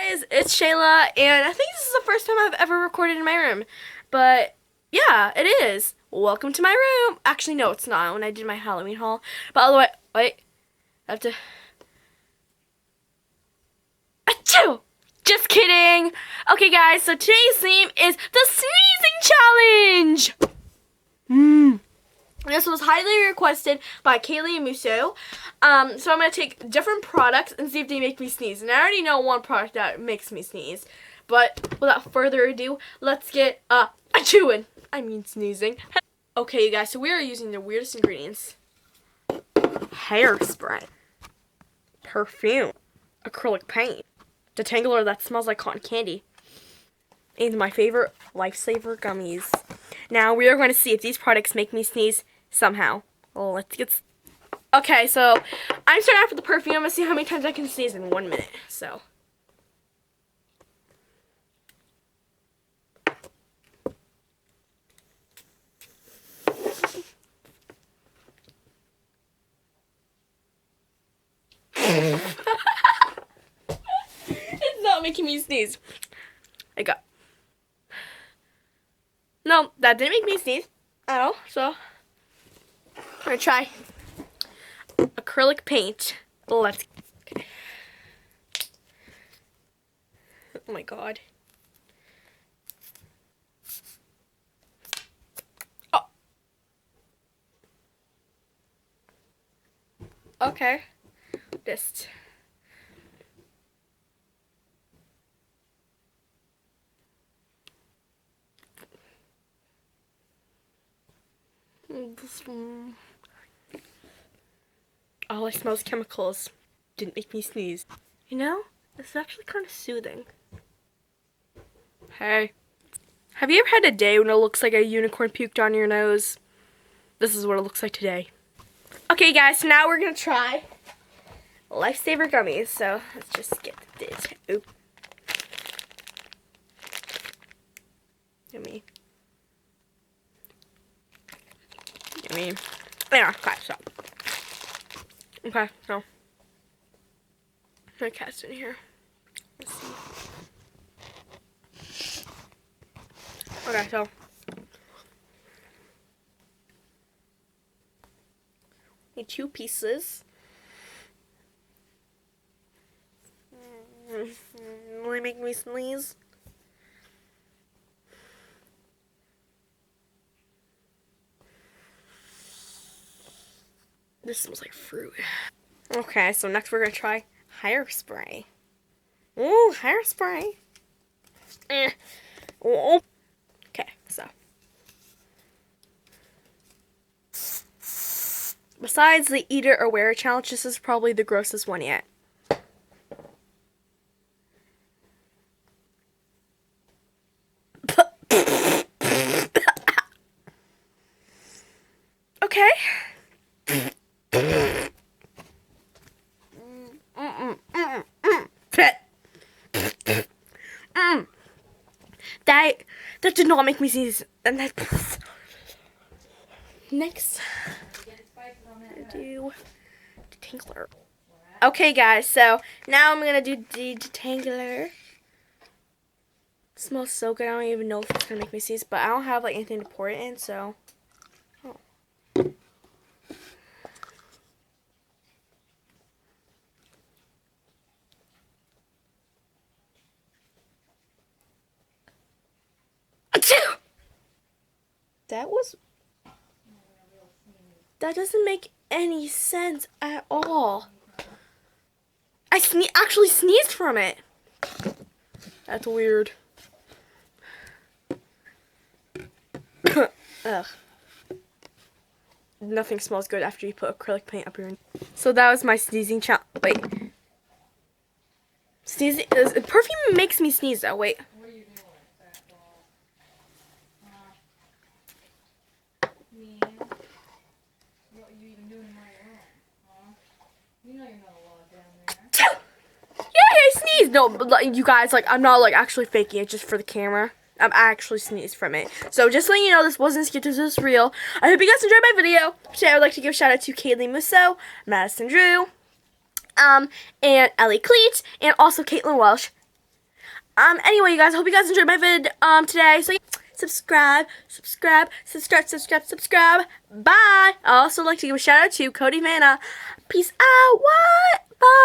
guys, it's Shayla, and I think this is the first time I've ever recorded in my room. But yeah, it is. Welcome to my room. Actually, no, it's not. When I did my Halloween haul. But all the way, wait, I have to. Achoo! Just kidding. Okay, guys. So today's theme is the sneezing challenge. This was highly requested by Kaylee Musso. So I'm going to take different products and see if they make me sneeze. And I already know one product that makes me sneeze. But without further ado, let's get chewing. I mean sneezing. Okay, you guys, so we are using the weirdest ingredients. Hairspray. Perfume. Acrylic paint. Detangler that smells like cotton candy. And my favorite, Lifesaver gummies. Now we are going to see if these products make me sneeze somehow. Well, let's get. Okay, so I'm starting off with the perfume. I'm gonna see how many times I can sneeze in 1 minute. So. It's not making me sneeze. I got. No, that didn't make me sneeze at all. So I'm gonna try acrylic paint. Let's. Okay. Oh my god. Oh. Okay. Just. All I smell is chemicals. Didn't make me sneeze. You know, this is actually kind of soothing. Hey. Have you ever had a day when it looks like a unicorn puked on your nose? This is what it looks like today. Okay, guys, so now we're going to try Lifesaver gummies. So let's just get this. Oop. Yummy. Yummy. Yeah, okay, so. Okay, so. My cat's in here. Let's see. Okay, so. Need 2 pieces. Really make me sneeze. This smells like fruit. Okay, so next we're gonna try hairspray. Ooh, hairspray. Ooh. Okay, so. Besides the eat it or wear it challenge, this is probably the grossest one yet. Okay. That did not make me sneeze. And that. Next, do detangler. Okay, guys. So now I'm gonna do the detangler. It smells so good. I don't even know if it's gonna make me sneeze, but I don't have like anything to pour it in, so. Oh. That doesn't make any sense at all. I actually sneezed from it. That's weird. Ugh. Nothing smells good after you put acrylic paint up your. So that was my sneezing challenge. Wait. Sneezing. Perfume makes me sneeze though. Wait. What are you doing, fat ball? Me? What are you even doing in my room? Huh? You know you're not allowed down there. Yeah, I sneezed. No, but like, you guys, like, I'm not like actually faking it just for the camera. I'm actually sneezed from it. So just letting you know, this wasn't skit, this was real. I hope you guys enjoyed my video. Today I would like to give a shout out to Kaylee Musso, Madison Drew, and Ellie Cleet, and also Caitlin Welsh. Anyway, you guys, I hope you guys enjoyed my vid today. So yeah, subscribe. Bye. I also like to give a shout out to Cody Vanna. Peace out. What? Bye.